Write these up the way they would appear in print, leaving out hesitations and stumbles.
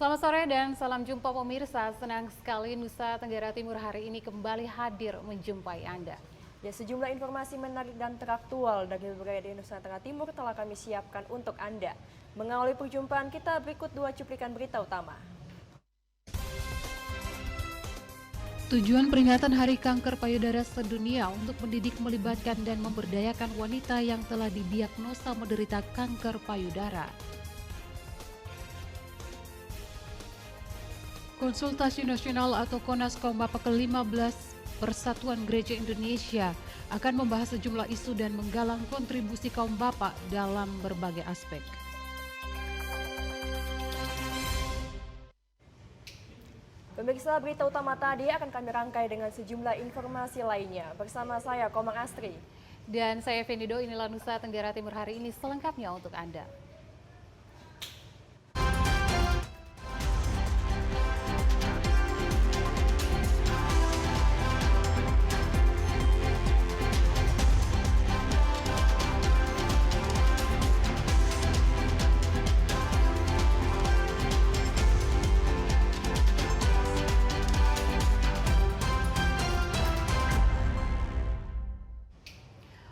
Selamat sore dan salam jumpa pemirsa. Senang sekali Nusa Tenggara Timur hari ini kembali hadir menjumpai Anda. Ya, sejumlah informasi menarik dan teraktual dari wilayah di Nusa Tenggara Timur telah kami siapkan untuk Anda. Mengawali perjumpaan kita, berikut 2 cuplikan berita utama. Tujuan peringatan Hari Kanker Payudara Sedunia untuk mendidik, melibatkan, dan memberdayakan wanita yang telah didiagnosa menderita kanker payudara. Konsultasi Nasional atau KONAS kaum bapak ke-15 Persatuan Gereja Indonesia akan membahas sejumlah isu dan menggalang kontribusi kaum bapak dalam berbagai aspek. Pemirsa, berita utama tadi akan kami rangkai dengan sejumlah informasi lainnya. Bersama saya, Komang Astri. Dan saya Venido, inilah Nusa Tenggara Timur hari ini selengkapnya untuk Anda.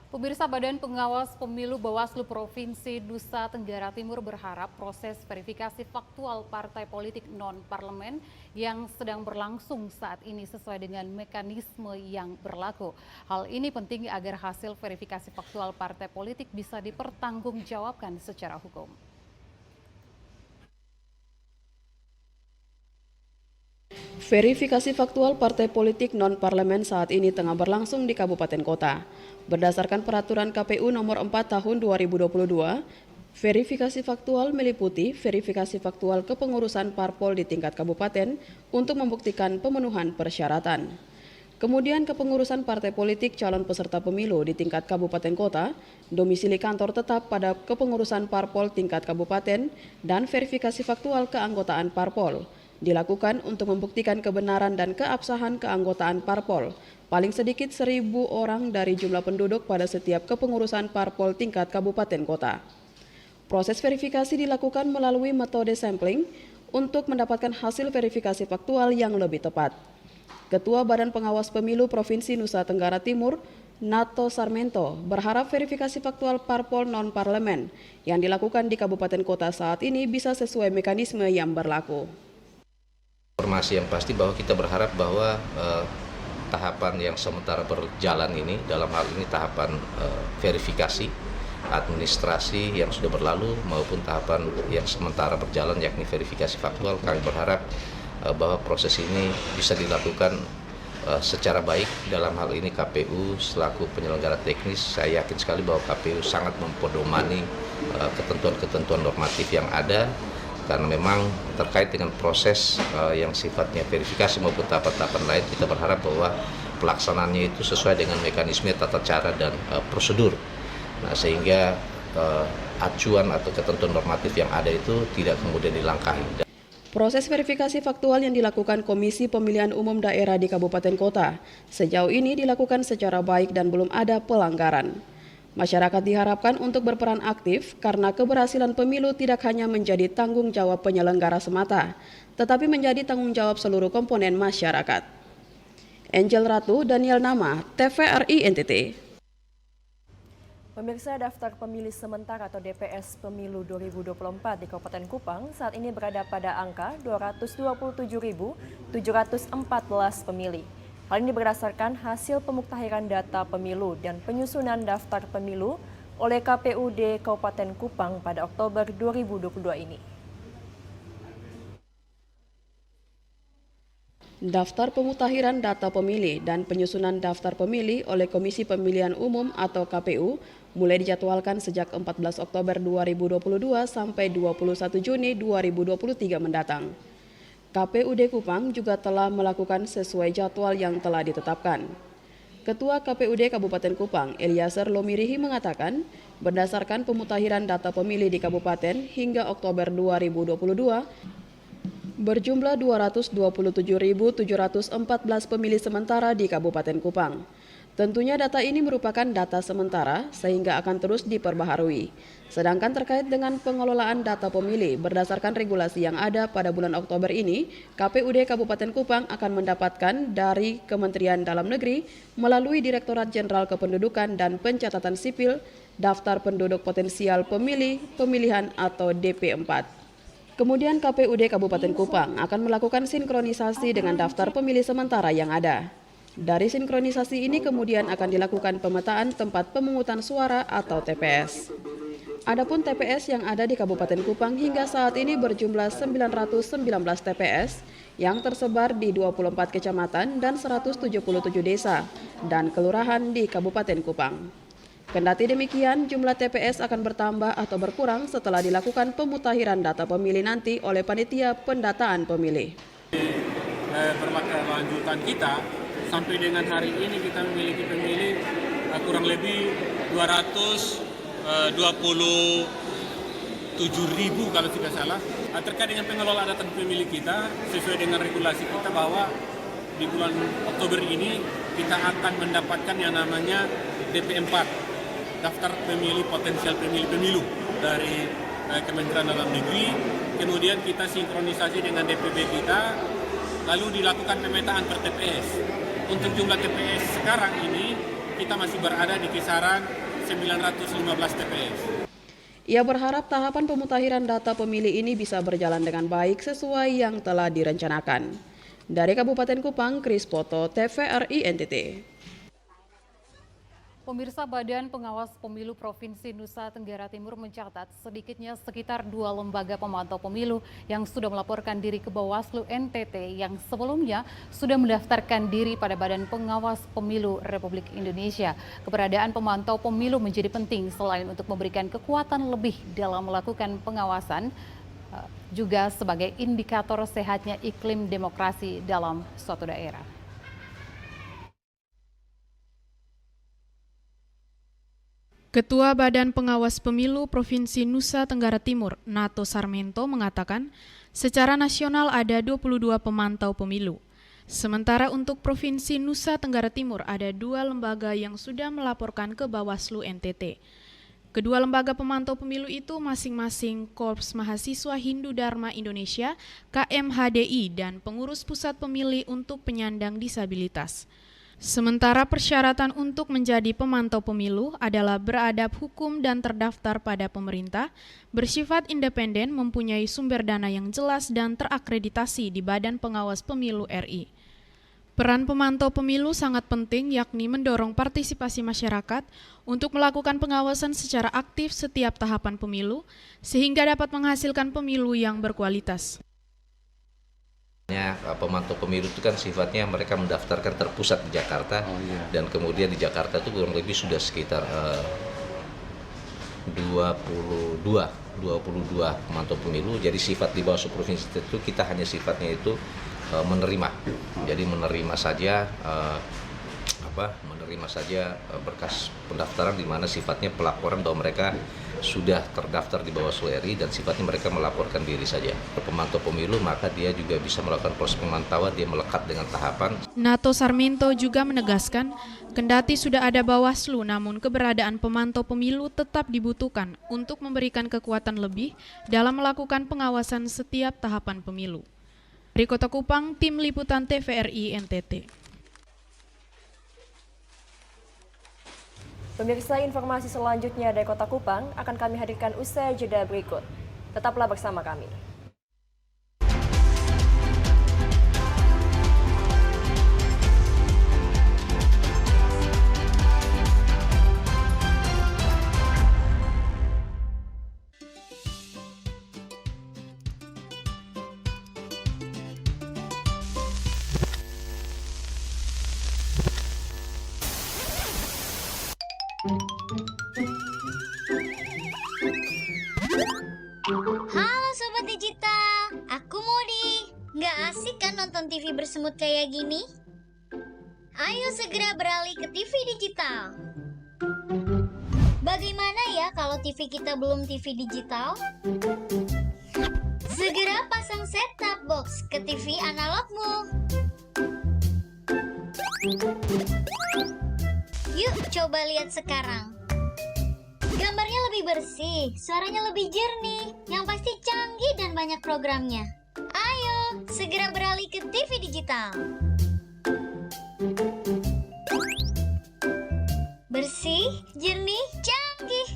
Pemirsa, Badan Pengawas Pemilu Bawaslu Provinsi Nusa Tenggara Timur berharap proses verifikasi faktual partai politik non-parlemen yang sedang berlangsung saat ini sesuai dengan mekanisme yang berlaku. Hal ini penting agar hasil verifikasi faktual partai politik bisa dipertanggungjawabkan secara hukum. Verifikasi faktual partai politik non-parlemen saat ini tengah berlangsung di Kabupaten Kota. Berdasarkan Peraturan KPU Nomor 4 Tahun 2022, verifikasi faktual meliputi verifikasi faktual kepengurusan parpol di tingkat kabupaten untuk membuktikan pemenuhan persyaratan. Kemudian kepengurusan partai politik calon peserta pemilu di tingkat kabupaten kota, domisili kantor tetap pada kepengurusan parpol tingkat kabupaten, dan verifikasi faktual keanggotaan parpol dilakukan untuk membuktikan kebenaran dan keabsahan keanggotaan parpol, paling sedikit 1.000 orang dari jumlah penduduk pada setiap kepengurusan parpol tingkat kabupaten kota. Proses verifikasi dilakukan melalui metode sampling untuk mendapatkan hasil verifikasi faktual yang lebih tepat. Ketua Badan Pengawas Pemilu Provinsi Nusa Tenggara Timur, Nato Sarmento, berharap verifikasi faktual parpol non-parlemen yang dilakukan di kabupaten kota saat ini bisa sesuai mekanisme yang berlaku. Informasi yang pasti bahwa kita berharap bahwa tahapan yang sementara berjalan ini, dalam hal ini tahapan verifikasi administrasi yang sudah berlalu maupun tahapan yang sementara berjalan yakni verifikasi faktual, kami berharap bahwa proses ini bisa dilakukan secara baik. Dalam hal ini KPU selaku penyelenggara teknis, saya yakin sekali bahwa KPU sangat mempedomani ketentuan-ketentuan normatif yang ada, karena memang terkait dengan proses yang sifatnya verifikasi maupun tahapan-tahapan lain, kita berharap bahwa pelaksanaannya itu sesuai dengan mekanisme tata cara dan prosedur. Nah, sehingga acuan atau ketentuan normatif yang ada itu tidak kemudian dilangkahi. Proses verifikasi faktual yang dilakukan Komisi Pemilihan Umum Daerah di Kabupaten Kota sejauh ini dilakukan secara baik dan belum ada pelanggaran. Masyarakat diharapkan untuk berperan aktif karena keberhasilan pemilu tidak hanya menjadi tanggung jawab penyelenggara semata, tetapi menjadi tanggung jawab seluruh komponen masyarakat. Angel Ratu, Daniel Nama, TVRI NTT. Pemirsa, daftar pemilih sementara atau DPS Pemilu 2024 di Kabupaten Kupang saat ini berada pada angka 227.714 pemilih. Hal ini berdasarkan hasil pemuktahiran data pemilu dan penyusunan daftar pemilu oleh KPUD Kabupaten Kupang pada Oktober 2022 ini. Daftar pemutahiran data pemilih dan penyusunan daftar pemilih oleh Komisi Pemilihan Umum atau KPU mulai dijadwalkan sejak 14 Oktober 2022 sampai 21 Juni 2023 mendatang. KPUD Kupang juga telah melakukan sesuai jadwal yang telah ditetapkan. Ketua KPUD Kabupaten Kupang, Eliaser Lomirihi mengatakan, berdasarkan pemutahiran data pemilih di kabupaten hingga Oktober 2022, berjumlah 227.714 pemilih sementara di Kabupaten Kupang. Tentunya data ini merupakan data sementara sehingga akan terus diperbaharui. Sedangkan terkait dengan pengelolaan data pemilih berdasarkan regulasi yang ada pada bulan Oktober ini, KPUD Kabupaten Kupang akan mendapatkan dari Kementerian Dalam Negeri melalui Direktorat Jenderal Kependudukan dan Pencatatan Sipil daftar penduduk potensial pemilih pemilihan atau DP4. Kemudian KPUD Kabupaten Kupang akan melakukan sinkronisasi dengan daftar pemilih sementara yang ada. Dari sinkronisasi ini kemudian akan dilakukan pemetaan tempat pemungutan suara atau TPS. Adapun TPS yang ada di Kabupaten Kupang hingga saat ini berjumlah 919 TPS yang tersebar di 24 kecamatan dan 177 desa dan kelurahan di Kabupaten Kupang. Kendati demikian, jumlah TPS akan bertambah atau berkurang setelah dilakukan pemutakhiran data pemilih nanti oleh Panitia Pendataan Pemilih. Berlanjutan kita, sampai dengan hari ini kita memiliki pemilih kurang lebih 227.000 kalau tidak salah. Terkait dengan pengelolaan data pemilih kita, sesuai dengan regulasi kita bahwa di bulan Oktober ini kita akan mendapatkan yang namanya DP4, daftar pemilih potensial pemilu dari Kementerian Dalam Negeri. Kemudian kita sinkronisasi dengan DPB kita, lalu dilakukan pemetaan per TPS. Untuk jumlah TPS sekarang ini kita masih berada di kisaran 915 TPS. Ia berharap tahapan pemutakhiran data pemilih ini bisa berjalan dengan baik sesuai yang telah direncanakan. Dari Kabupaten Kupang, Kris Poto, TVRI NTT. Pemirsa, Badan Pengawas Pemilu Provinsi Nusa Tenggara Timur mencatat sedikitnya sekitar 2 lembaga pemantau pemilu yang sudah melaporkan diri ke Bawaslu NTT yang sebelumnya sudah mendaftarkan diri pada Badan Pengawas Pemilu Republik Indonesia. Keberadaan pemantau pemilu menjadi penting selain untuk memberikan kekuatan lebih dalam melakukan pengawasan, juga sebagai indikator sehatnya iklim demokrasi dalam suatu daerah. Ketua Badan Pengawas Pemilu Provinsi Nusa Tenggara Timur, Nato Sarmento, mengatakan secara nasional ada 22 pemantau pemilu. Sementara untuk Provinsi Nusa Tenggara Timur ada 2 lembaga yang sudah melaporkan ke Bawaslu NTT. Kedua lembaga pemantau pemilu itu masing-masing Korps Mahasiswa Hindu Dharma Indonesia, KMHDI, dan Pengurus Pusat Pemilih untuk Penyandang Disabilitas. Sementara persyaratan untuk menjadi pemantau pemilu adalah beradab hukum dan terdaftar pada pemerintah, bersifat independen, mempunyai sumber dana yang jelas dan terakreditasi di Badan Pengawas Pemilu RI. Peran pemantau pemilu sangat penting, yakni mendorong partisipasi masyarakat untuk melakukan pengawasan secara aktif setiap tahapan pemilu, sehingga dapat menghasilkan pemilu yang berkualitas. Pemantau pemilu itu kan sifatnya mereka mendaftarkan terpusat di Jakarta, dan kemudian di Jakarta itu kurang lebih sudah sekitar 22 pemantau pemilu. Jadi sifat di Bawaslu Provinsi itu kita hanya sifatnya itu menerima, jadi menerima saja berkas pendaftaran, di mana sifatnya pelaporan bahwa mereka sudah terdaftar di Bawaslu RI dan sifatnya mereka melaporkan diri saja. Pemantau pemilu maka dia juga bisa melakukan proses pemantauan, dia melekat dengan tahapan. Nato Sarmento juga menegaskan, kendati sudah ada Bawaslu, namun keberadaan pemantau pemilu tetap dibutuhkan untuk memberikan kekuatan lebih dalam melakukan pengawasan setiap tahapan pemilu. Dari Kota Kupang, Tim Liputan TVRI NTT. Pemirsa, informasi selanjutnya dari Kota Kupang akan kami hadirkan usai jeda berikut. Tetaplah bersama kami. Halo Sobat Digital, aku Modi. Nggak asik kan nonton TV bersemut kayak gini? Ayo segera beralih ke TV digital. Bagaimana ya kalau TV kita belum TV digital? Segera pasang set-top box ke TV analogmu. Coba lihat sekarang. Gambarnya lebih bersih, suaranya lebih jernih, yang pasti canggih dan banyak programnya. Ayo, segera beralih ke TV digital. Bersih, jernih, canggih.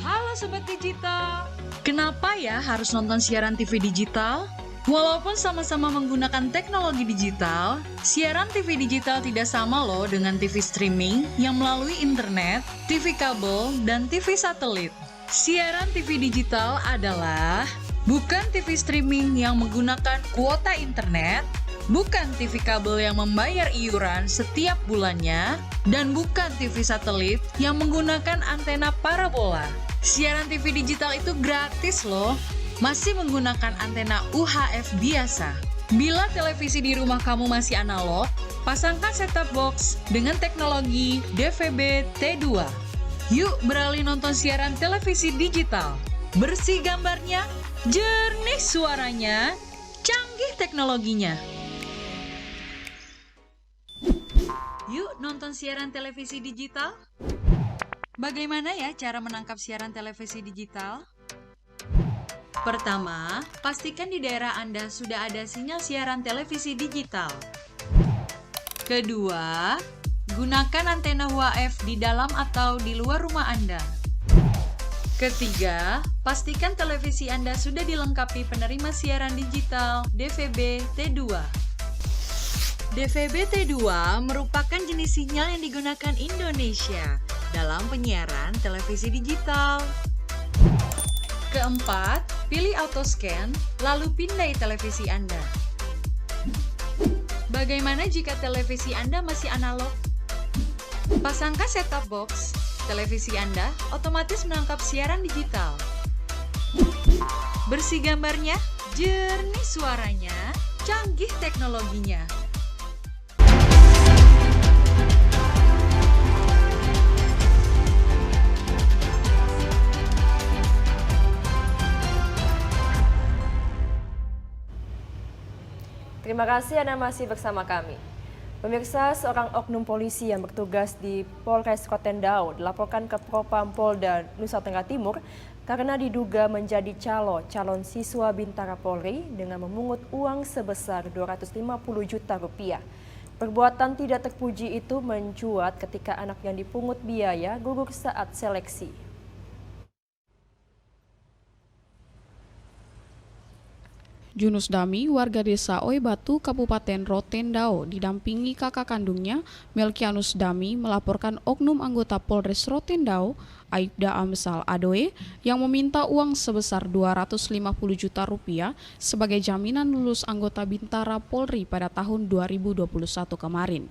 Halo Sobat Digital, kenapa ya harus nonton siaran TV digital? Walaupun sama-sama menggunakan teknologi digital, siaran TV digital tidak sama loh dengan TV streaming yang melalui internet, TV kabel, dan TV satelit. Siaran TV digital adalah bukan TV streaming yang menggunakan kuota internet, bukan TV kabel yang membayar iuran setiap bulannya, dan bukan TV satelit yang menggunakan antena parabola. Siaran TV digital itu gratis loh. Masih menggunakan antena UHF biasa. Bila televisi di rumah kamu masih analog, pasangkan set-top box dengan teknologi DVB T2. Yuk beralih nonton siaran televisi digital. Bersih gambarnya, jernih suaranya, canggih teknologinya. Yuk nonton siaran televisi digital. Bagaimana ya cara menangkap siaran televisi digital? Pertama, pastikan di daerah Anda sudah ada sinyal siaran televisi digital. Kedua, gunakan antena UHF di dalam atau di luar rumah Anda. Ketiga, pastikan televisi Anda sudah dilengkapi penerima siaran digital DVB T2. DVB T2 merupakan jenis sinyal yang digunakan Indonesia dalam penyiaran televisi digital. Keempat, pilih auto scan, lalu pindai televisi Anda. Bagaimana jika televisi Anda masih analog? Pasangkan set-top box, televisi Anda otomatis menangkap siaran digital. Bersih gambarnya, jernih suaranya, canggih teknologinya. Terima kasih Anda masih bersama kami. Pemirsa, seorang oknum polisi yang bertugas di Polres Rotendao dilaporkan ke Propam Polda Nusa Tenggara Timur karena diduga menjadi calon siswa Bintara Polri dengan memungut uang sebesar 250 juta rupiah. Perbuatan tidak terpuji itu mencuat ketika anak yang dipungut biaya gugur saat seleksi. Junus Dami, warga desa Oebatu, Kabupaten Rotendao, didampingi kakak kandungnya, Melkianus Dami, melaporkan oknum anggota Polres Rotendao, Aibda Amsal Adoe, yang meminta uang sebesar 250 juta rupiah sebagai jaminan lulus anggota Bintara Polri pada tahun 2021 kemarin.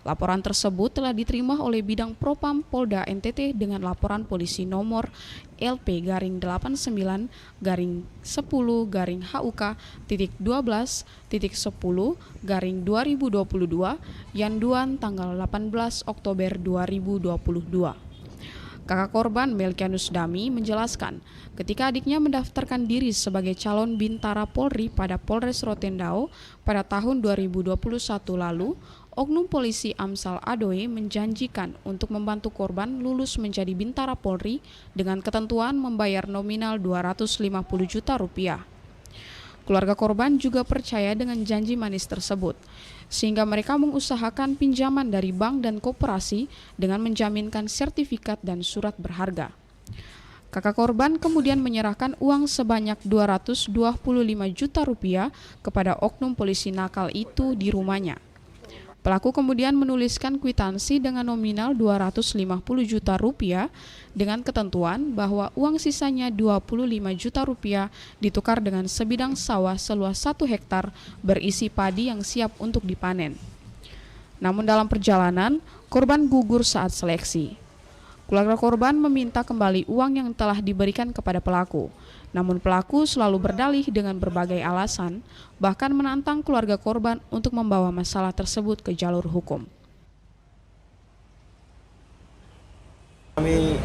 Laporan tersebut telah diterima oleh Bidang Propam Polda NTT dengan laporan polisi nomor LP-10-HUK.12.10-2022 Yanduan tanggal 18 Oktober 2022. Kakak korban Melkianus Dami menjelaskan, ketika adiknya mendaftarkan diri sebagai calon Bintara Polri pada Polres Rotendao pada tahun 2021 lalu, oknum polisi Amsal Adoe menjanjikan untuk membantu korban lulus menjadi Bintara Polri dengan ketentuan membayar nominal 250 juta rupiah. Keluarga korban juga percaya dengan janji manis tersebut, sehingga mereka mengusahakan pinjaman dari bank dan koperasi dengan menjaminkan sertifikat dan surat berharga. Kakak korban kemudian menyerahkan uang sebanyak 225 juta rupiah kepada oknum polisi nakal itu di rumahnya. Pelaku kemudian menuliskan kwitansi dengan nominal 250 juta rupiah dengan ketentuan bahwa uang sisanya 25 juta rupiah ditukar dengan sebidang sawah seluas 1 hektar berisi padi yang siap untuk dipanen. Namun dalam perjalanan, korban gugur saat seleksi. Keluarga korban meminta kembali uang yang telah diberikan kepada pelaku. Namun pelaku selalu berdalih dengan berbagai alasan, bahkan menantang keluarga korban untuk membawa masalah tersebut ke jalur hukum. Kami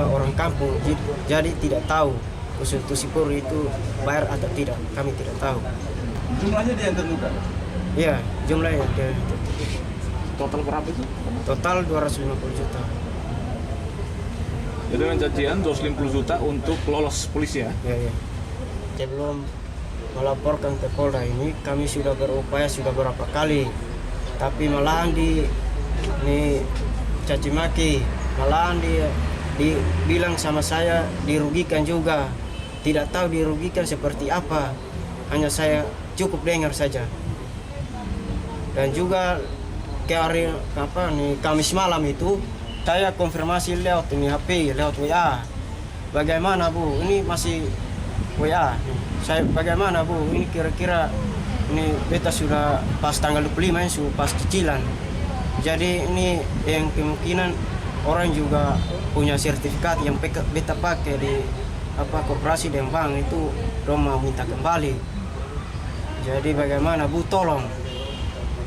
orang kampung, jadi tidak tahu institusi Polri itu bayar atau tidak. Kami tidak tahu. Jumlahnya dia yang terluka? Iya, jumlahnya dari Total berapa itu? total 250 juta. Jadi dengan janjian 250 juta untuk lolos polisi ya? Iya. Sebelum melaporkan ke Polda ini, kami sudah berupaya sudah berapa kali, tapi malahan caci maki, malahan dibilang sama saya dirugikan juga. Tidak tahu dirugikan seperti apa, hanya saya cukup dengar saja. Dan juga Kamis malam itu saya konfirmasi lewat HP, lewat WA. Bagaimana Bu? Ini masih WA. Saya bagaimana Bu? Ini kira-kira ini beta sudah pas tanggal 25 ini sudah pas cicilan. Jadi ini yang kemungkinan orang juga punya sertifikat yang beta pakai di koperasi dan bank itu dong mau minta kembali. Jadi bagaimana Bu, tolong.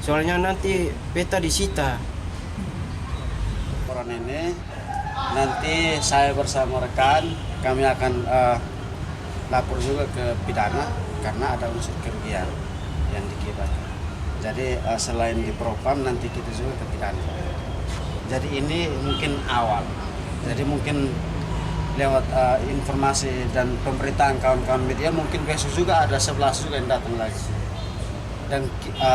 Soalnya nanti beta disita. Laporan ini nanti saya bersama rekan kami akan lapor juga ke pidana karena ada unsur kerugian yang dikibatkan. Jadi selain di propam nanti kita juga ke pidana. Jadi ini mungkin awal. Jadi mungkin lewat informasi dan pemberitaan kawan-kawan media mungkin besok juga ada 11 juga yang datang lagi. Dan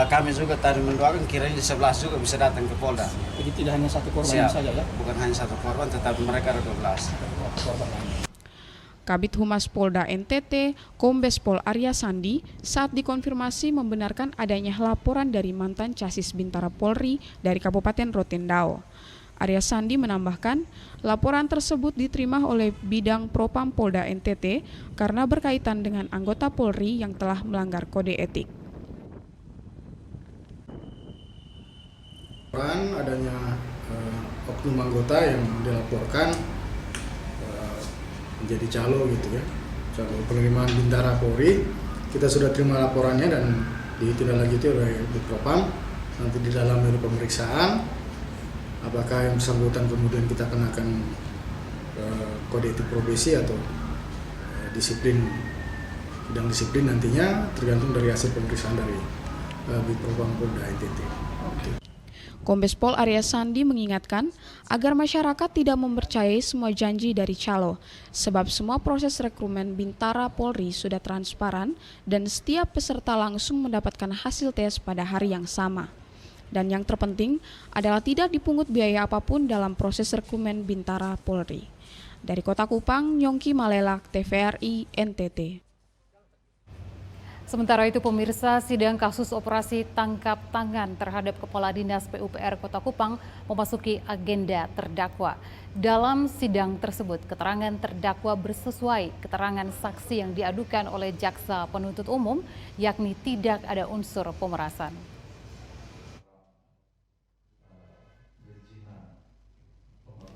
kami juga tadi mendoakan kiranya di 11 juga bisa datang ke Polda. Jadi tidak hanya satu korban saja ya? Bukan hanya satu korban, tetapi mereka ada 12. Kabid Humas Polda NTT, Kombes Pol Arya Sandi, saat dikonfirmasi membenarkan adanya laporan dari mantan Casis Bintara Polri dari Kabupaten Rotendao. Arya Sandi menambahkan, laporan tersebut diterima oleh Bidang Propam Polda NTT karena berkaitan dengan anggota Polri yang telah melanggar kode etik. Adanya oknum anggota yang dilaporkan menjadi calo gitu ya, calo penerimaan Bintara Polri. Kita sudah terima laporannya dan ditindaklanjuti oleh Bitpropam. Nanti di dalam dari pemeriksaan apakah yang bersangkutan kemudian kita kenakan kode etik profesi atau bidang disiplin nantinya tergantung dari hasil pemeriksaan dari Bitpropam Polda NTT. Kombes Pol Arya Sandi mengingatkan agar masyarakat tidak mempercayai semua janji dari calo, sebab semua proses rekrutmen Bintara Polri sudah transparan dan setiap peserta langsung mendapatkan hasil tes pada hari yang sama. Dan yang terpenting adalah tidak dipungut biaya apapun dalam proses rekrutmen Bintara Polri. Dari Kota Kupang, Nyongki Malelak, TVRI, NTT. Sementara itu pemirsa, sidang kasus operasi tangkap tangan terhadap Kepala Dinas PUPR Kota Kupang memasuki agenda terdakwa. Dalam sidang tersebut, keterangan terdakwa bersesuai keterangan saksi yang diadukan oleh jaksa penuntut umum, yakni tidak ada unsur pemerasan.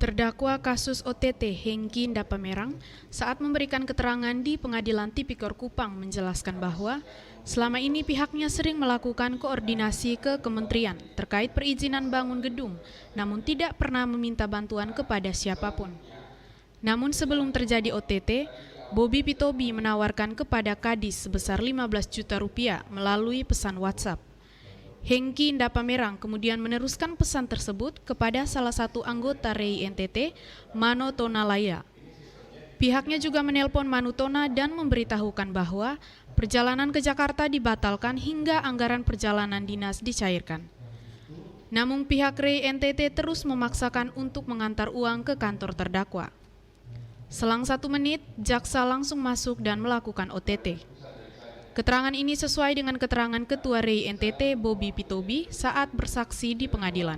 Terdakwa kasus OTT Hengki Ndapamerang saat memberikan keterangan di Pengadilan Tipikor Kupang menjelaskan bahwa selama ini pihaknya sering melakukan koordinasi ke kementerian terkait perizinan bangun gedung, namun tidak pernah meminta bantuan kepada siapapun. Namun sebelum terjadi OTT, Bobi Pitobi menawarkan kepada Kadis sebesar 15 juta rupiah melalui pesan WhatsApp. Hengki Ndapamerang kemudian meneruskan pesan tersebut kepada salah satu anggota REI NTT, Mano Tonalaya. Pihaknya juga menelpon Mano Tona dan memberitahukan bahwa perjalanan ke Jakarta dibatalkan hingga anggaran perjalanan dinas dicairkan. Namun pihak REI NTT terus memaksakan untuk mengantar uang ke kantor terdakwa. Selang 1 menit, jaksa langsung masuk dan melakukan OTT. Keterangan ini sesuai dengan keterangan Ketua REI NTT Bobi Pitobi saat bersaksi di pengadilan.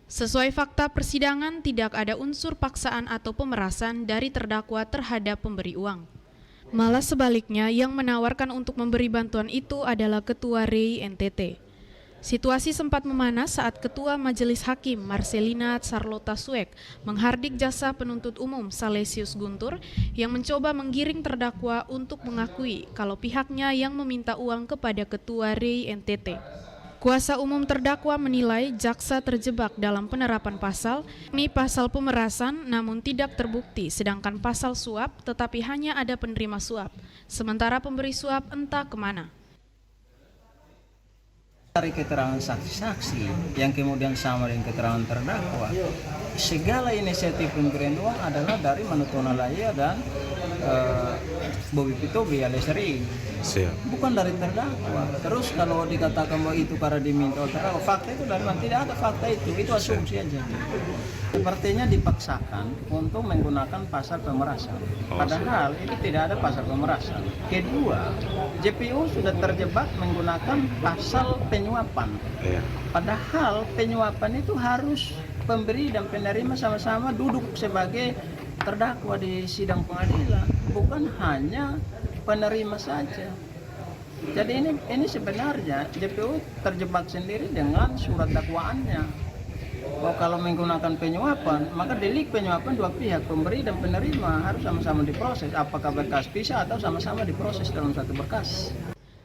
Sesuai fakta persidangan, tidak ada unsur paksaan atau pemerasan dari terdakwa terhadap pemberi uang. Malah sebaliknya, yang menawarkan untuk memberi bantuan itu adalah Ketua REI NTT. Situasi sempat memanas saat Ketua Majelis Hakim Marcelina Charlotta Suek menghardik jaksa penuntut umum Salesius Guntur yang mencoba menggiring terdakwa untuk mengakui kalau pihaknya yang meminta uang kepada Ketua REI NTT. Kuasa umum terdakwa menilai jaksa terjebak dalam penerapan pasal, ini pasal pemerasan namun tidak terbukti, sedangkan pasal suap tetapi hanya ada penerima suap, sementara pemberi suap entah kemana. Dari keterangan saksi-saksi yang kemudian sama dengan keterangan terdakwa, segala inisiatif pemberian uang adalah dari Manutto Nalaya dan Bobi Pitobi alias Ri, bukan dari terdakwa. Terus kalau dikatakan bahwa itu karena diminta oleh terdakwa, fakta itu dari mana? Tidak ada fakta itu asumsi aja. Sepertinya dipaksakan untuk menggunakan pasal pemerasan, padahal ini tidak ada pasal pemerasan. Kedua, JPU sudah terjebak menggunakan pasal penyuapan, padahal penyuapan itu harus pemberi dan penerima sama-sama duduk sebagai terdakwa di sidang pengadilan, bukan hanya penerima saja. Jadi ini sebenarnya JPU terjebak sendiri dengan surat dakwaannya. Bahwa kalau menggunakan penyuapan, maka delik penyuapan dua pihak, pemberi dan penerima, harus sama-sama diproses. Apakah berkas pisah atau sama-sama diproses dalam satu berkas.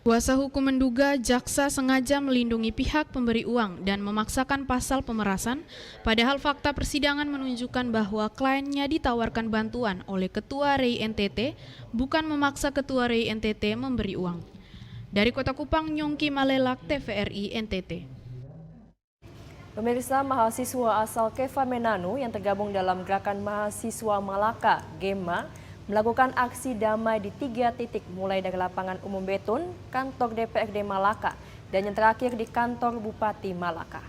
Kuasa hukum menduga jaksa sengaja melindungi pihak pemberi uang dan memaksakan pasal pemerasan, padahal fakta persidangan menunjukkan bahwa kliennya ditawarkan bantuan oleh Ketua REI NTT, bukan memaksa Ketua REI NTT memberi uang. Dari Kota Kupang, Nyongki Malelak, TVRI NTT. Pemirsa, mahasiswa asal Keva Menanu yang tergabung dalam Gerakan Mahasiswa Malaka, GEMA, melakukan aksi damai di 3 titik mulai dari lapangan umum Betun, kantor DPRD Malaka, dan yang terakhir di kantor Bupati Malaka.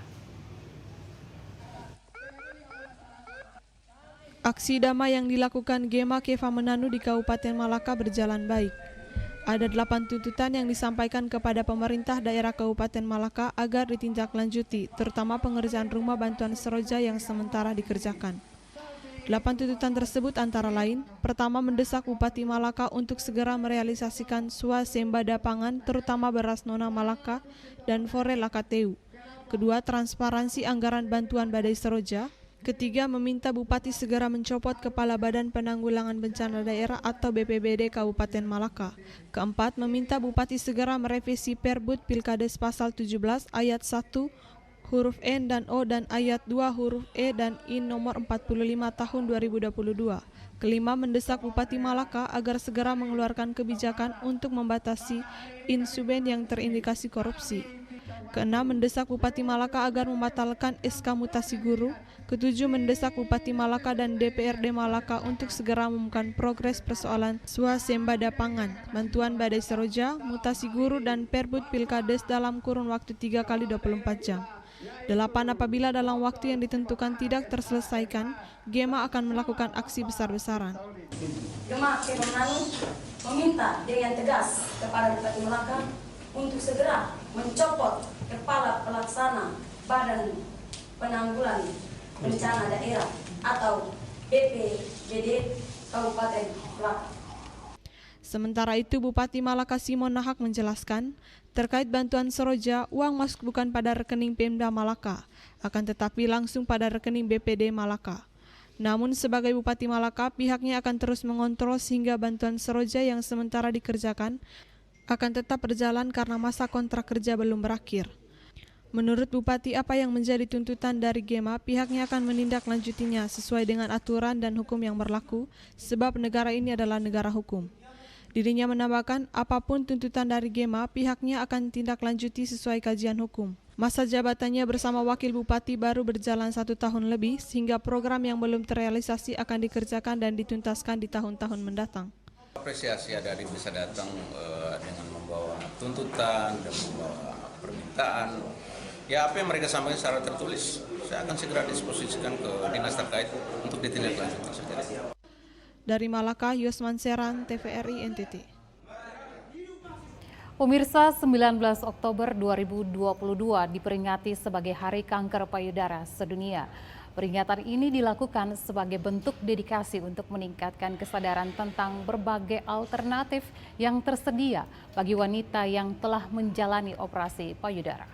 Aksi damai yang dilakukan GEMA Keva Menanu di Kabupaten Malaka berjalan baik. Ada 8 tuntutan yang disampaikan kepada pemerintah daerah Kabupaten Malaka agar ditindaklanjuti, terutama pengerjaan rumah bantuan Seroja yang sementara dikerjakan. 8 tuntutan tersebut antara lain, pertama mendesak Bupati Malaka untuk segera merealisasikan swasembada pangan terutama beras Nona Malaka dan Fore Lakateu. Kedua, transparansi anggaran bantuan Badai Seroja. Ketiga, meminta Bupati segera mencopot Kepala Badan Penanggulangan Bencana Daerah atau BPBD Kabupaten Malaka. Keempat, meminta Bupati segera merevisi Perbud Pilkades Pasal 17 ayat 1 huruf N dan O dan ayat 2 huruf E dan I nomor 45 tahun 2022. Kelima, mendesak Bupati Malaka agar segera mengeluarkan kebijakan untuk membatasi insuben yang terindikasi korupsi. Keenam, mendesak Bupati Malaka agar membatalkan SK mutasi guru. Ketujuh, mendesak Bupati Malaka dan DPRD Malaka untuk segera mengumumkan progres persoalan swasembada pangan, bantuan Badai Seroja, mutasi guru dan Perbud Pilkades dalam kurun waktu 3 kali 24 jam. 8, apabila dalam waktu yang ditentukan tidak terselesaikan, GEMA akan melakukan aksi besar-besaran. GEMA Keva Menanu meminta dengan tegas kepada Bupati Malaka untuk segera mencopot Kepala Pelaksana Badan Penanggulangan Bencana Daerah atau BPBD Kabupaten Malaka. Sementara itu, Bupati Malaka Simon Nahak menjelaskan, terkait bantuan Seroja, uang masuk bukan pada rekening Pemda Malaka, akan tetapi langsung pada rekening BPD Malaka. Namun sebagai Bupati Malaka, pihaknya akan terus mengontrol sehingga bantuan Seroja yang sementara dikerjakan akan tetap berjalan karena masa kontrak kerja belum berakhir. Menurut Bupati, apa yang menjadi tuntutan dari GEMA, pihaknya akan menindaklanjutinya sesuai dengan aturan dan hukum yang berlaku, sebab negara ini adalah negara hukum. Dirinya menambahkan, apapun tuntutan dari GEMA, pihaknya akan tindaklanjuti sesuai kajian hukum. Masa jabatannya bersama Wakil Bupati baru berjalan 1 tahun lebih, sehingga program yang belum terrealisasi akan dikerjakan dan dituntaskan di tahun-tahun mendatang. Apresiasi adik-adik bisa datang dengan membawa tuntutan dan membawa permintaan. Ya, apa yang mereka sampaikan secara tertulis, saya akan segera disposisikan ke dinas terkait untuk ditindaklanjuti. Dari Malaka, Yosman Serang, TVRI NTT. Pemirsa, 19 Oktober 2022 diperingati sebagai Hari Kanker Payudara Sedunia. Peringatan ini dilakukan sebagai bentuk dedikasi untuk meningkatkan kesadaran tentang berbagai alternatif yang tersedia bagi wanita yang telah menjalani operasi payudara.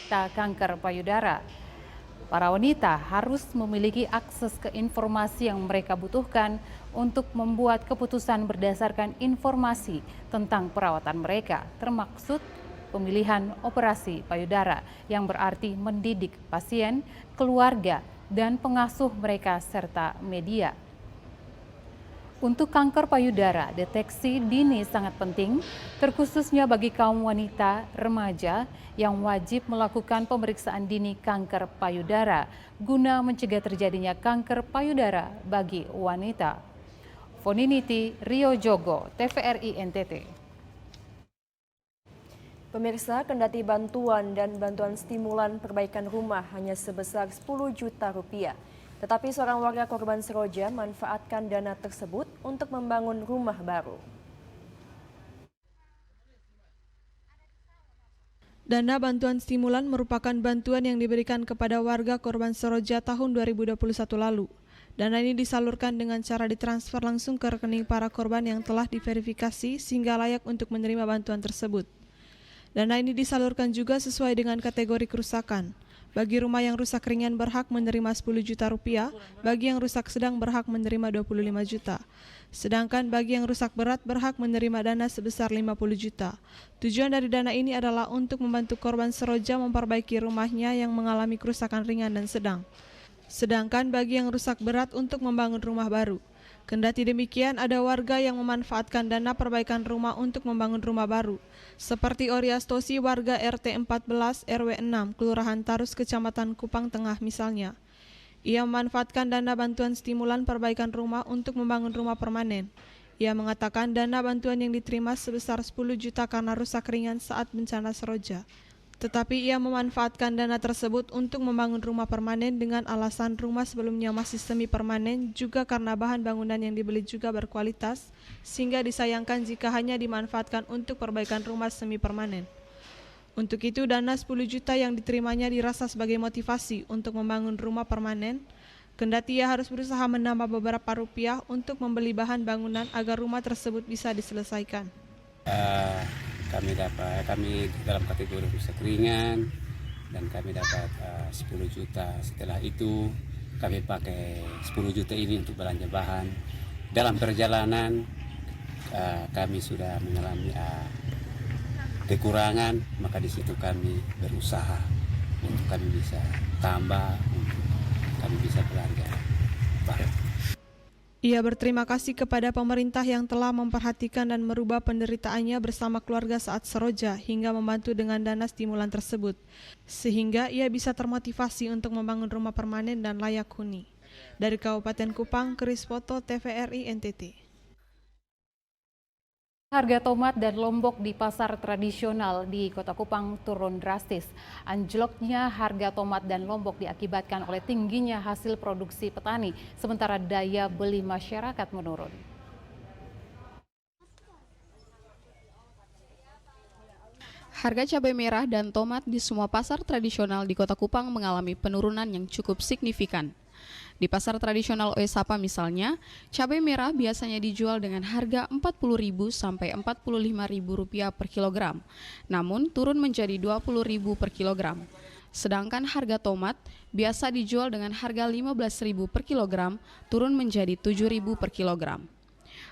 Kanker payudara, para wanita harus memiliki akses ke informasi yang mereka butuhkan untuk membuat keputusan berdasarkan informasi tentang perawatan mereka, termaksud pemilihan operasi payudara yang berarti mendidik pasien, keluarga, dan pengasuh mereka serta media. Untuk kanker payudara, deteksi dini sangat penting, terkhususnya bagi kaum wanita remaja yang wajib melakukan pemeriksaan dini kanker payudara guna mencegah terjadinya kanker payudara bagi wanita. Foniniti Rio Jogo, TVRI NTT. Pemirsa, kendati bantuan dan bantuan stimulan perbaikan rumah hanya sebesar 10 juta rupiah, tetapi seorang warga korban Seroja manfaatkan dana tersebut untuk membangun rumah baru. Dana bantuan stimulan merupakan bantuan yang diberikan kepada warga korban Seroja tahun 2021 lalu. Dana ini disalurkan dengan cara ditransfer langsung ke rekening para korban yang telah diverifikasi sehingga layak untuk menerima bantuan tersebut. Dana ini disalurkan juga sesuai dengan kategori kerusakan. Bagi rumah yang rusak ringan berhak menerima 10 juta rupiah, bagi yang rusak sedang berhak menerima 25 juta. Sedangkan bagi yang rusak berat berhak menerima dana sebesar 50 juta. Tujuan dari dana ini adalah untuk membantu korban Seroja memperbaiki rumahnya yang mengalami kerusakan ringan dan sedang. Sedangkan bagi yang rusak berat untuk membangun rumah baru. Kendati demikian, ada warga yang memanfaatkan dana perbaikan rumah untuk membangun rumah baru, seperti Oriastosi warga RT 14 RW 6, Kelurahan Tarus, Kecamatan Kupang Tengah misalnya. Ia memanfaatkan dana bantuan stimulan perbaikan rumah untuk membangun rumah permanen. Ia mengatakan dana bantuan yang diterima sebesar 10 juta karena rusak ringan saat bencana Seroja. Tetapi ia memanfaatkan dana tersebut untuk membangun rumah permanen dengan alasan rumah sebelumnya masih semi permanen, juga karena bahan bangunan yang dibeli juga berkualitas, sehingga disayangkan jika hanya dimanfaatkan untuk perbaikan rumah semi permanen. Untuk itu, dana 10 juta yang diterimanya dirasa sebagai motivasi untuk membangun rumah permanen, kendati ia harus berusaha menambah beberapa rupiah untuk membeli bahan bangunan agar rumah tersebut bisa diselesaikan. Kami dalam kategori rusak ringan dan kami dapat 10 juta. Setelah itu kami pakai 10 juta ini untuk belanja bahan. Dalam perjalanan kami sudah mengalami kekurangan, maka di situ kami berusaha untuk kami bisa tambah, untuk kami bisa belanja bahan. Ia berterima kasih kepada pemerintah yang telah memperhatikan dan merubah penderitaannya bersama keluarga saat Seroja hingga membantu dengan dana stimulan tersebut, sehingga ia bisa termotivasi untuk membangun rumah permanen dan layak huni. Dari Kabupaten Kupang, Kris Poto, TVRI NTT. Harga tomat dan lombok di pasar tradisional di Kota Kupang turun drastis. Anjloknya harga tomat dan lombok diakibatkan oleh tingginya hasil produksi petani, sementara daya beli masyarakat menurun. Harga cabai merah dan tomat di semua pasar tradisional di Kota Kupang mengalami penurunan yang cukup signifikan. Di pasar tradisional Oesapa misalnya, cabai merah biasanya dijual dengan harga Rp40.000 sampai Rp45.000 per kilogram, namun turun menjadi Rp20.000 per kilogram. Sedangkan harga tomat biasa dijual dengan harga Rp15.000 per kilogram, turun menjadi Rp7.000 per kilogram.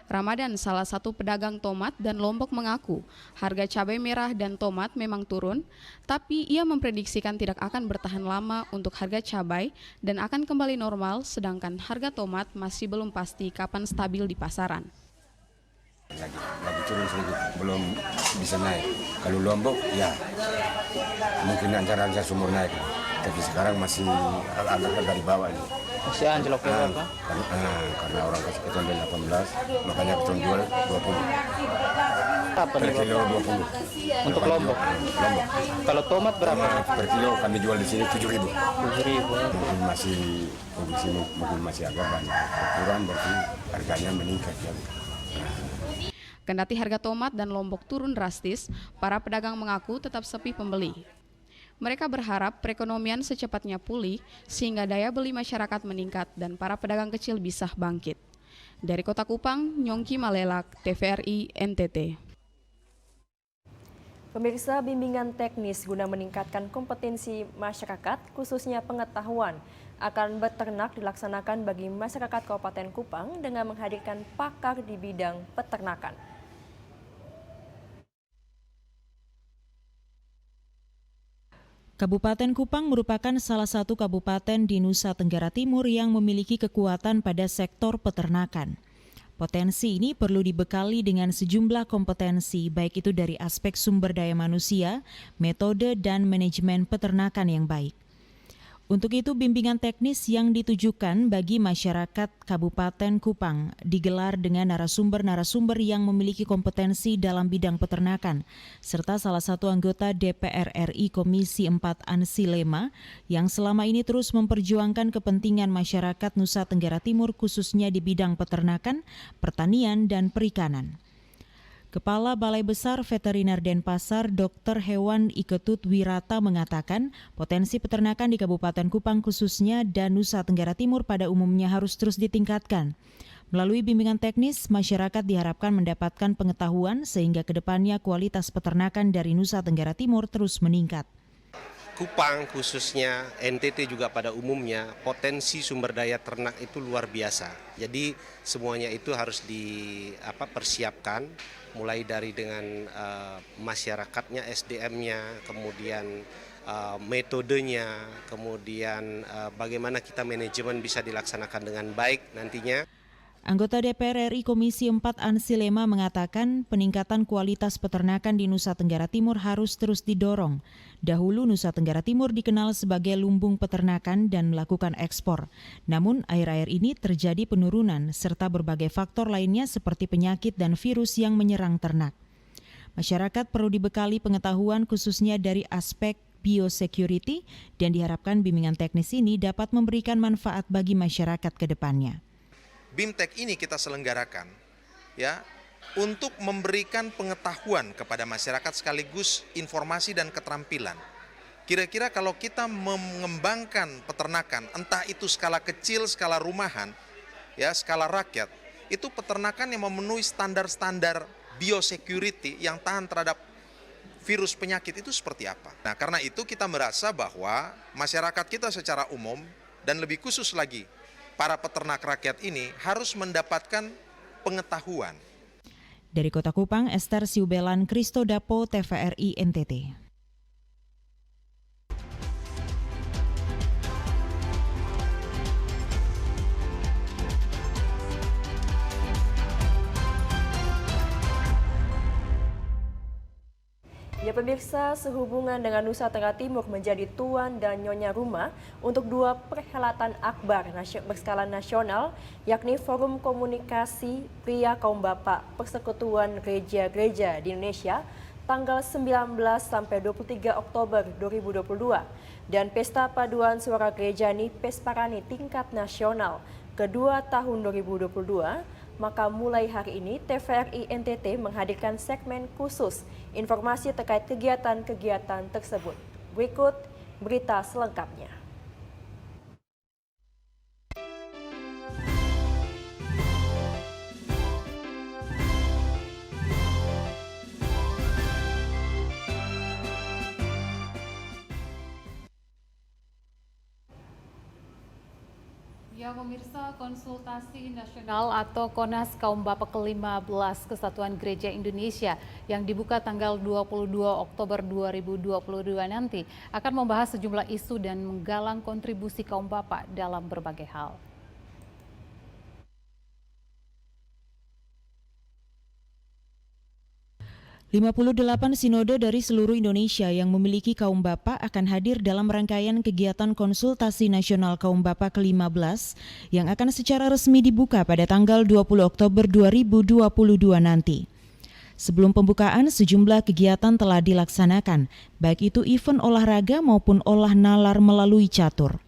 Ramadan, salah satu pedagang tomat dan lombok, mengaku harga cabai merah dan tomat memang turun, tapi ia memprediksikan tidak akan bertahan lama untuk harga cabai dan akan kembali normal, sedangkan harga tomat masih belum pasti kapan stabil di pasaran. Lagi turun sedikit, belum bisa naik. Kalau lombok ya mungkin antara sumur naik, tapi sekarang masih agak dari bawah ini. Masih anjlok ya Pak? Karena orang kasih keton dari 18, makanya keton jual 20. Per kilo 20. Untuk lombok? Lombok. Kalau tomat berapa? Per kilo kami jual di sini 7.000. 7.000. Mungkin masih produksi mungkin masih agak banyak. Kurang berarti harganya meningkat ya. Kendati harga tomat dan lombok turun drastis, para pedagang mengaku tetap sepi pembeli. Mereka berharap perekonomian secepatnya pulih sehingga daya beli masyarakat meningkat dan para pedagang kecil bisa bangkit. Dari Kota Kupang, Nyongki Malelak, TVRI NTT. Pemirsa, bimbingan teknis guna meningkatkan kompetensi masyarakat, khususnya pengetahuan akan beternak dilaksanakan bagi masyarakat Kabupaten Kupang dengan menghadirkan pakar di bidang peternakan. Kabupaten Kupang merupakan salah satu kabupaten di Nusa Tenggara Timur yang memiliki kekuatan pada sektor peternakan. Potensi ini perlu dibekali dengan sejumlah kompetensi, baik itu dari aspek sumber daya manusia, metode, dan manajemen peternakan yang baik. Untuk itu, bimbingan teknis yang ditujukan bagi masyarakat Kabupaten Kupang digelar dengan narasumber-narasumber yang memiliki kompetensi dalam bidang peternakan, serta salah satu anggota DPR RI Komisi 4 Ansi Lema yang selama ini terus memperjuangkan kepentingan masyarakat Nusa Tenggara Timur khususnya di bidang peternakan, pertanian, dan perikanan. Kepala Balai Besar Veteriner Denpasar, Dr. Hewan Iketut Wirata mengatakan potensi peternakan di Kabupaten Kupang khususnya dan Nusa Tenggara Timur pada umumnya harus terus ditingkatkan. Melalui bimbingan teknis, masyarakat diharapkan mendapatkan pengetahuan sehingga kedepannya kualitas peternakan dari Nusa Tenggara Timur terus meningkat. Kupang khususnya, NTT juga pada umumnya, potensi sumber daya ternak itu luar biasa. Jadi semuanya itu harus dipersiapkan, mulai dari dengan masyarakatnya, SDM-nya, kemudian metodenya, kemudian bagaimana kita manajemen bisa dilaksanakan dengan baik nantinya. Anggota DPR RI Komisi 4 Ansi Lema mengatakan peningkatan kualitas peternakan di Nusa Tenggara Timur harus terus didorong. Dahulu Nusa Tenggara Timur dikenal sebagai lumbung peternakan dan melakukan ekspor. Namun akhir-akhir ini terjadi penurunan serta berbagai faktor lainnya seperti penyakit dan virus yang menyerang ternak. Masyarakat perlu dibekali pengetahuan khususnya dari aspek biosecurity dan diharapkan bimbingan teknis ini dapat memberikan manfaat bagi masyarakat ke depannya. BIMTEK ini kita selenggarakan ya untuk memberikan pengetahuan kepada masyarakat sekaligus informasi dan keterampilan. Kira-kira kalau kita mengembangkan peternakan, entah itu skala kecil, skala rumahan, ya skala rakyat, itu peternakan yang memenuhi standar-standar biosecurity yang tahan terhadap virus penyakit itu seperti apa. Nah, karena itu kita merasa bahwa masyarakat kita secara umum dan lebih khusus lagi para peternak rakyat ini harus mendapatkan pengetahuan. Dari Kota Kupang, Esther Siubelan, Kristo Dapo, TVRI NTT. Ya pemirsa, sehubungan dengan Nusa Tenggara Timur menjadi tuan dan nyonya rumah untuk dua perhelatan akbar berskala nasional, yakni Forum Komunikasi Pria Kaum Bapak Persekutuan Gereja-Gereja di Indonesia tanggal 19 sampai 23 Oktober 2022 dan Pesta Paduan Suara Gerejani Pesparani tingkat nasional kedua tahun 2022. Maka mulai hari ini TVRI NTT menghadirkan segmen khusus informasi terkait kegiatan-kegiatan tersebut. Berikut berita selengkapnya. Ya pemirsa, konsultasi nasional atau KONAS Kaum Bapak ke-15 Kesatuan Gereja Indonesia yang dibuka tanggal 22 Oktober 2022 nanti akan membahas sejumlah isu dan menggalang kontribusi kaum bapak dalam berbagai hal. ...58 sinode dari seluruh Indonesia yang memiliki kaum bapak akan hadir dalam rangkaian kegiatan konsultasi nasional kaum bapak ke-15 yang akan secara resmi dibuka pada tanggal 20 Oktober 2022 nanti. Sebelum pembukaan, sejumlah kegiatan telah dilaksanakan, baik itu event olahraga maupun olah nalar melalui catur.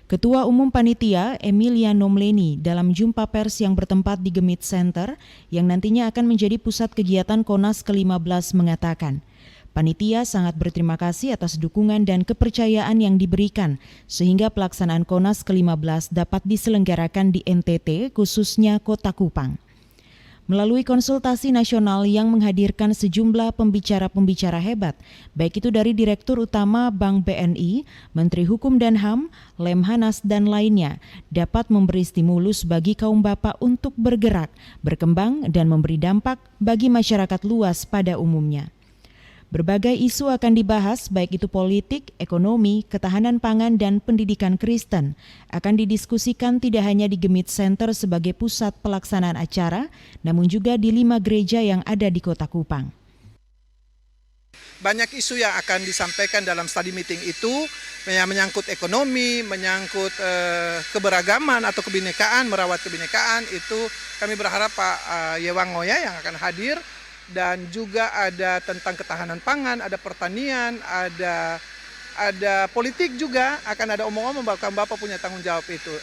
Ketua Umum Panitia Emilia Nomleni dalam jumpa pers yang bertempat di Gemit Center yang nantinya akan menjadi pusat kegiatan KONAS ke-15 mengatakan, panitia sangat berterima kasih atas dukungan dan kepercayaan yang diberikan sehingga pelaksanaan KONAS ke-15 dapat diselenggarakan di NTT khususnya Kota Kupang. Melalui konsultasi nasional yang menghadirkan sejumlah pembicara-pembicara hebat, baik itu dari Direktur Utama Bank BNI, Menteri Hukum dan HAM, Lemhanas, dan lainnya, dapat memberi stimulus bagi kaum bapak untuk bergerak, berkembang, dan memberi dampak bagi masyarakat luas pada umumnya. Berbagai isu akan dibahas, baik itu politik, ekonomi, ketahanan pangan, dan pendidikan Kristen. Akan didiskusikan tidak hanya di Gemit Center sebagai pusat pelaksanaan acara, namun juga di 5 gereja yang ada di Kota Kupang. Banyak isu yang akan disampaikan dalam study meeting itu yang menyangkut ekonomi, menyangkut keberagaman atau kebinekaan, merawat kebinekaan. Itu kami berharap Pak Yewangoya yang akan hadir, dan juga ada tentang ketahanan pangan, ada pertanian, ada politik juga, akan ada omong-omong bahkan Bapak punya tanggung jawab itu.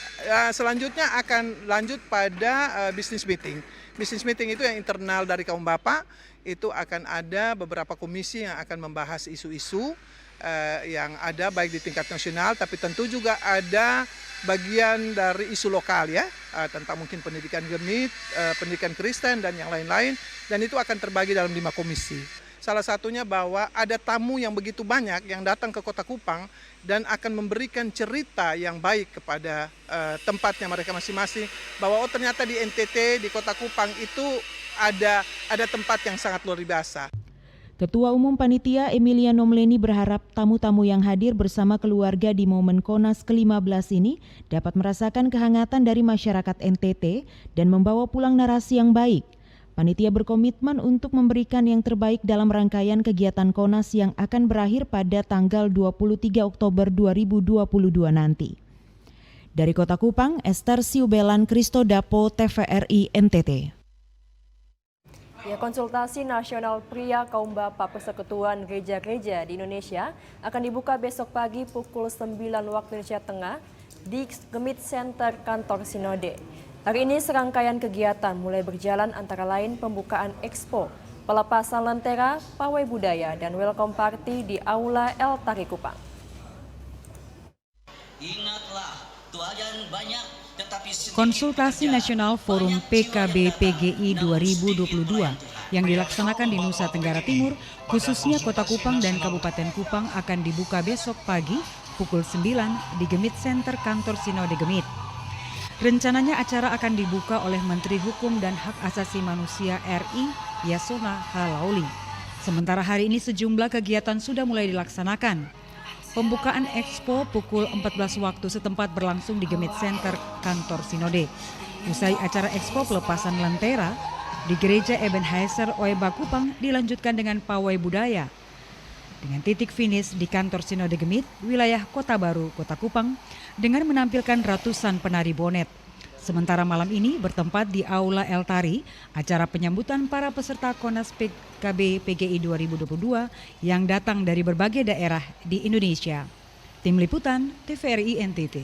Selanjutnya akan lanjut pada business meeting. Business meeting itu yang internal dari kaum Bapak, itu akan ada beberapa komisi yang akan membahas isu-isu yang ada baik di tingkat nasional, tapi tentu juga ada bagian dari isu lokal ya, tentang mungkin pendidikan Gemit, pendidikan Kristen dan yang lain-lain, dan itu akan terbagi dalam 5 komisi. Salah satunya bahwa ada tamu yang begitu banyak yang datang ke Kota Kupang dan akan memberikan cerita yang baik kepada tempatnya mereka masing-masing, bahwa oh ternyata di NTT, di Kota Kupang itu ada tempat yang sangat luar biasa. Ketua Umum Panitia Emilia Nomleni berharap tamu-tamu yang hadir bersama keluarga di momen Konas ke-15 ini dapat merasakan kehangatan dari masyarakat NTT dan membawa pulang narasi yang baik. Panitia berkomitmen untuk memberikan yang terbaik dalam rangkaian kegiatan Konas yang akan berakhir pada tanggal 23 Oktober 2022 nanti. Dari Kota Kupang, Esther Siubelan, Kristodapo, TVRI NTT. Ya, konsultasi nasional pria kaum bapak persekutuan gereja-gereja di Indonesia akan dibuka besok pagi pukul 9 waktu Indonesia Tengah di Gemit Center kantor Sinode. Hari ini serangkaian kegiatan mulai berjalan antara lain pembukaan Expo, pelepasan lentera, pawai budaya, dan welcome party di Aula El Tari Kupang. Ingatlah, Tuhan banyak. Konsultasi Nasional Forum PKB PGI 2022 yang dilaksanakan di Nusa Tenggara Timur, khususnya Kota Kupang dan Kabupaten Kupang akan dibuka besok pagi pukul 9 di Gemit Center kantor Sinode Gemit. Rencananya acara akan dibuka oleh Menteri Hukum dan Hak Asasi Manusia RI Yasona Halauli. Sementara hari ini sejumlah kegiatan sudah mulai dilaksanakan. Pembukaan Expo pukul 14 waktu setempat berlangsung di Gemit Center kantor Sinode. Usai acara Expo pelepasan lentera di Gereja Ebenezer Oeba Kupang dilanjutkan dengan pawai budaya. Dengan titik finish di kantor Sinode Gemit, wilayah Kota Baru, Kota Kupang, dengan menampilkan ratusan penari bonet. Sementara malam ini bertempat di Aula El Tari, acara penyambutan para peserta Konas PKB PGI 2022 yang datang dari berbagai daerah di Indonesia. Tim Liputan TVRI NTT.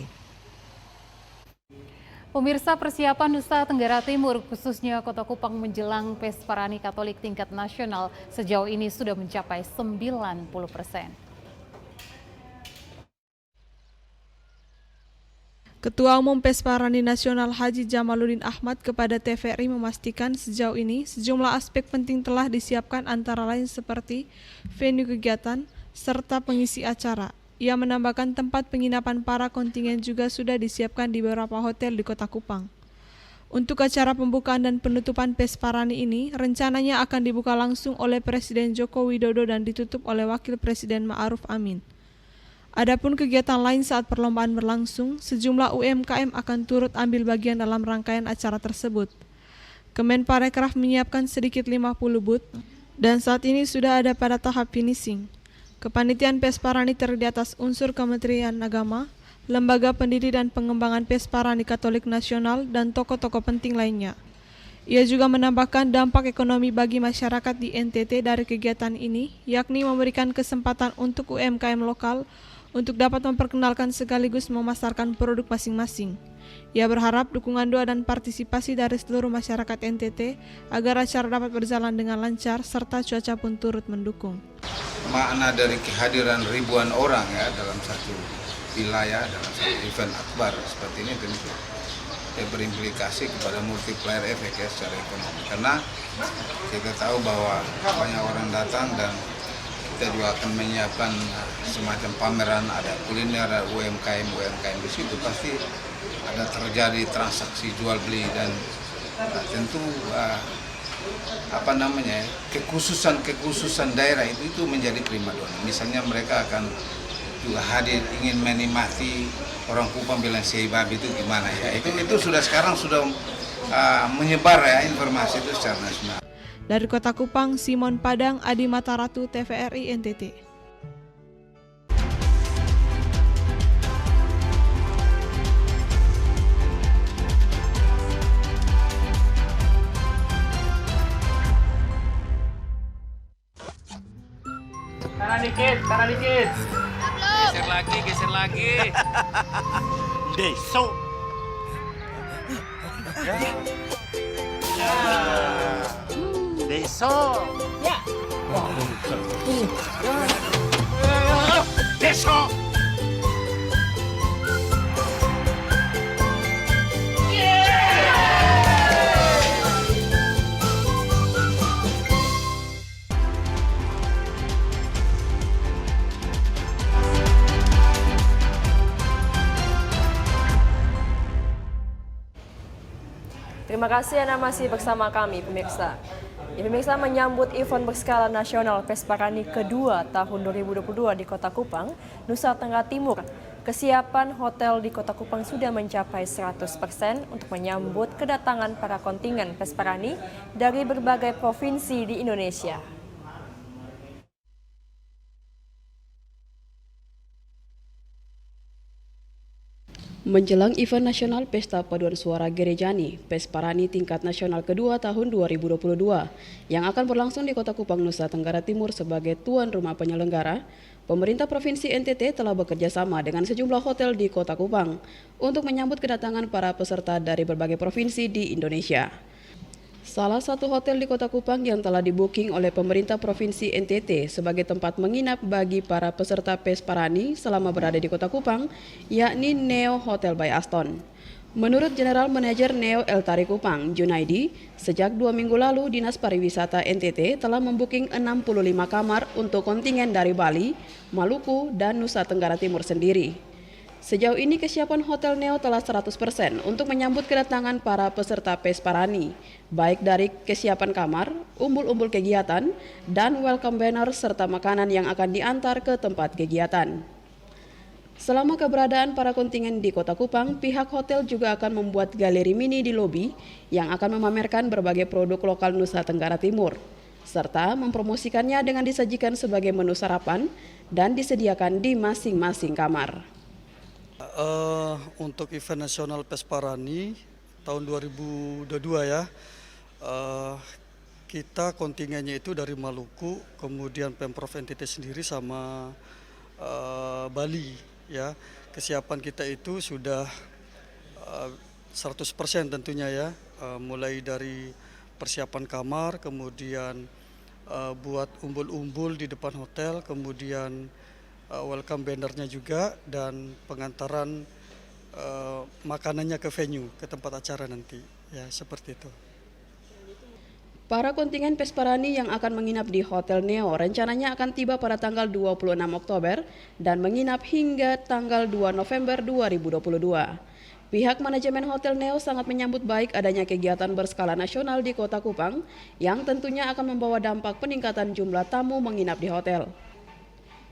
Pemirsa, persiapan Nusa Tenggara Timur khususnya Kota Kupang menjelang Pesparani Katolik tingkat nasional sejauh ini sudah mencapai 90%. Ketua Umum Pesparani Nasional Haji Jamaluddin Ahmad kepada TVRI memastikan sejauh ini sejumlah aspek penting telah disiapkan antara lain seperti venue kegiatan serta pengisi acara. Ia menambahkan tempat penginapan para kontingen juga sudah disiapkan di beberapa hotel di Kota Kupang. Untuk acara pembukaan dan penutupan Pesparani ini rencananya akan dibuka langsung oleh Presiden Joko Widodo dan ditutup oleh Wakil Presiden Ma'ruf Amin. Adapun kegiatan lain saat perlombaan berlangsung, sejumlah UMKM akan turut ambil bagian dalam rangkaian acara tersebut. Kemenparekraf menyiapkan sedikit 50 booth dan saat ini sudah ada pada tahap finishing. Kepanitiaan Pesparani terdiri atas unsur Kementerian Agama, Lembaga Pendiri dan Pengembangan Pesparani Katolik Nasional, dan tokoh-tokoh penting lainnya. Ia juga menambahkan dampak ekonomi bagi masyarakat di NTT dari kegiatan ini, yakni memberikan kesempatan untuk UMKM lokal untuk dapat memperkenalkan sekaligus memasarkan produk masing-masing. Ia berharap dukungan doa dan partisipasi dari seluruh masyarakat NTT agar acara dapat berjalan dengan lancar serta cuaca pun turut mendukung. Makna dari kehadiran ribuan orang ya dalam satu wilayah, dalam satu event akbar seperti ini tentu berimplikasi kepada multiplier efek ya secara ekonomi. Karena kita tahu bahwa banyak orang datang dan kita juga akan menyiapkan semacam pameran, ada kuliner, ada UMKM di situ pasti ada terjadi transaksi jual beli dan tentu kekhususan daerah itu menjadi primadona. Misalnya mereka akan juga hadir ingin menikmati orang Kupang bilang sei babi itu gimana ya. Itu sekarang sudah menyebar ya informasi itu secara nasional. Dari Kota Kupang, Simon Padang, Adi Mataratu, TVRI NTT. Kanan dikit. Geser lagi. Besok. Besok. Ya. Besok. Terima kasih Anda masih bersama kami, pemirsa. Pemirsa menyambut event berskala nasional Pesparani kedua tahun 2022 di Kota Kupang, Nusa Tenggara Timur. Kesiapan hotel di Kota Kupang sudah mencapai 100% untuk menyambut kedatangan para kontingen Pesparani dari berbagai provinsi di Indonesia. Menjelang event nasional Pesta Paduan Suara Gerejani, Pesparani tingkat nasional kedua tahun 2022 yang akan berlangsung di Kota Kupang, Nusa Tenggara Timur sebagai tuan rumah penyelenggara, pemerintah Provinsi NTT telah bekerja sama dengan sejumlah hotel di Kota Kupang untuk menyambut kedatangan para peserta dari berbagai provinsi di Indonesia. Salah satu hotel di Kota Kupang yang telah di-booking oleh pemerintah Provinsi NTT sebagai tempat menginap bagi para peserta Pesparani selama berada di Kota Kupang, yakni Neo Hotel by Aston. Menurut General Manager Neo Eltari Kupang, Junaidi, sejak 2 minggu lalu Dinas Pariwisata NTT telah membooking 65 kamar untuk kontingen dari Bali, Maluku, dan Nusa Tenggara Timur sendiri. Sejauh ini kesiapan Hotel Neo telah 100% untuk menyambut kedatangan para peserta Pesparani, baik dari kesiapan kamar, umbul-umbul kegiatan, dan welcome banner serta makanan yang akan diantar ke tempat kegiatan. Selama keberadaan para kontingen di Kota Kupang, pihak hotel juga akan membuat galeri mini di lobi yang akan memamerkan berbagai produk lokal Nusa Tenggara Timur, serta mempromosikannya dengan disajikan sebagai menu sarapan dan disediakan di masing-masing kamar. Untuk event nasional Pesparani tahun 2022 ya, kita kontingennya itu dari Maluku, kemudian Pemprov NTT sendiri sama Bali ya. Kesiapan kita itu sudah 100% tentunya ya, mulai dari persiapan kamar, kemudian buat umbul-umbul di depan hotel, kemudian welcome bannernya juga, dan pengantaran makanannya ke venue, ke tempat acara nanti ya, seperti itu. Para kontingen Pesparani yang akan menginap di Hotel Neo rencananya akan tiba pada tanggal 26 Oktober dan menginap hingga tanggal 2 November 2022. Pihak manajemen Hotel Neo sangat menyambut baik adanya kegiatan berskala nasional di Kota Kupang yang tentunya akan membawa dampak peningkatan jumlah tamu menginap di hotel.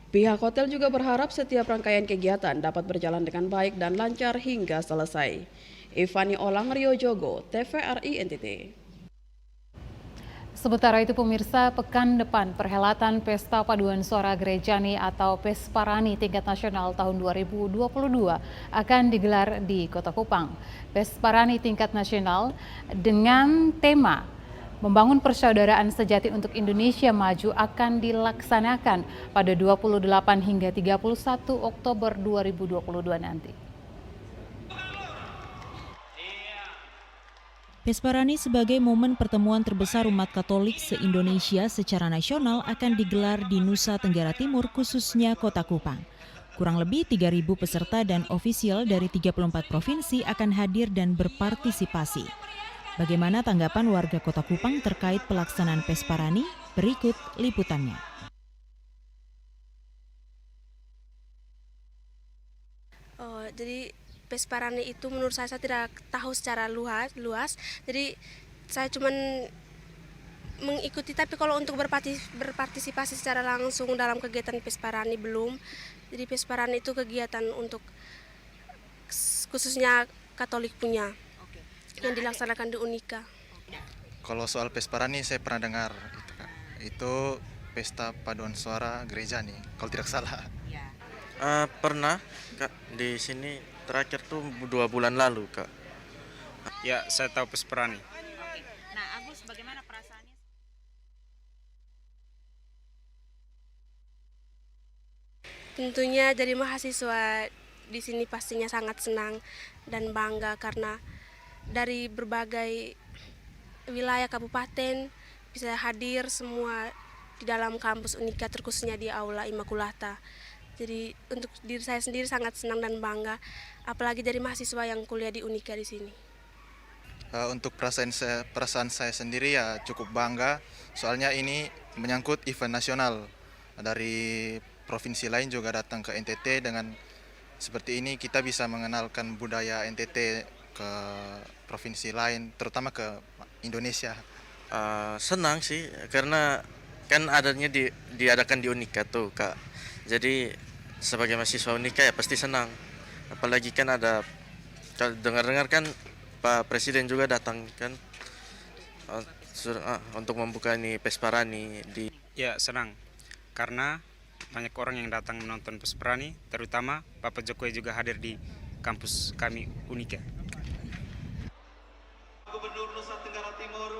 Pihak hotel juga berharap setiap rangkaian kegiatan dapat berjalan dengan baik dan lancar hingga selesai. Ivani Olang, Rio Jogo, TVRI NTT. Sementara itu pemirsa, pekan depan perhelatan Pesta Paduan Suara Gerejani atau Pesparani tingkat nasional tahun 2022 akan digelar di Kota Kupang. Pesparani tingkat nasional dengan tema Membangun Persaudaraan Sejati untuk Indonesia Maju akan dilaksanakan pada 28 hingga 31 Oktober 2022 nanti. Pesparani sebagai momen pertemuan terbesar umat Katolik se-Indonesia secara nasional akan digelar di Nusa Tenggara Timur, khususnya Kota Kupang. Kurang lebih 3.000 peserta dan ofisial dari 34 provinsi akan hadir dan berpartisipasi. Bagaimana tanggapan warga Kota Kupang terkait pelaksanaan Pesparani? Berikut liputannya. Jadi Pesparani itu menurut saya tidak tahu secara luas. Jadi saya cuman mengikuti, tapi kalau untuk berpartisipasi secara langsung dalam kegiatan Pesparani belum. Jadi Pesparani itu kegiatan untuk khususnya Katolik punya yang dilaksanakan di Unika. Kalau soal Pesparani saya pernah dengar itu, Kak. Itu pesta paduan suara gereja nih, kalau tidak salah. Pernah, Kak, di sini terakhir tuh 2 bulan lalu, Kak. Ya, saya tahu Pesparani. Nah, Agus, bagaimana perasaannya? Tentunya jadi mahasiswa di sini pastinya sangat senang dan bangga karena dari berbagai wilayah kabupaten bisa hadir semua di dalam kampus Unika, terkhususnya di Aula Immaculata. Jadi untuk diri saya sendiri sangat senang dan bangga, apalagi dari mahasiswa yang kuliah di Unika di sini. Untuk perasaan saya sendiri ya cukup bangga, soalnya ini menyangkut event nasional. Dari provinsi lain juga datang ke NTT, dengan seperti ini kita bisa mengenalkan budaya NTT ke provinsi lain, terutama ke Indonesia. Senang sih, karena kan adanya diadakan di Unika tuh, Kak. Jadi sebagai mahasiswa Unika ya pasti senang. Apalagi kan ada, kalau dengar-dengar kan Pak Presiden juga datang kan untuk membuka ini Pesparani di. Ya, senang karena banyak orang yang datang menonton Pesparani, terutama Bapak Jokowi juga hadir di kampus kami Unika. Gubernur Nusa Tenggara Timur.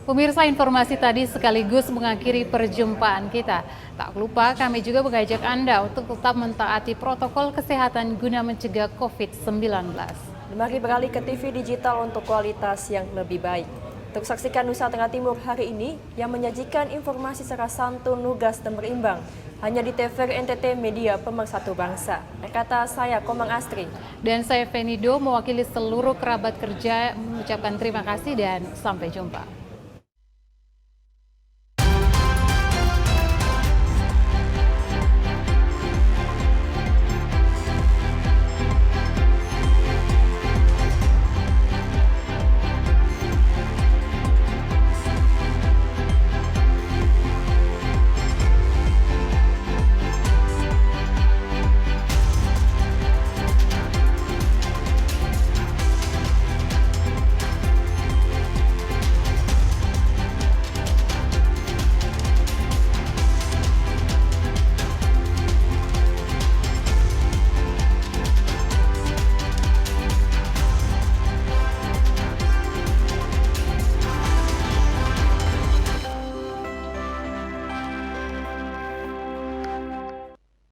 Pemirsa, informasi tadi sekaligus mengakhiri perjumpaan kita. Tak lupa kami juga mengajak Anda untuk tetap mentaati protokol kesehatan guna mencegah COVID-19. Mari beralih ke TV digital untuk kualitas yang lebih baik. Untuk saksikan Nusa Tenggara Timur hari ini yang menyajikan informasi secara santun, lugas, dan berimbang. Hanya di TVRI NTT Media Pemersatu Bangsa. Kata saya Komang Astri. Dan saya Fenido mewakili seluruh kerabat kerja mengucapkan terima kasih dan sampai jumpa.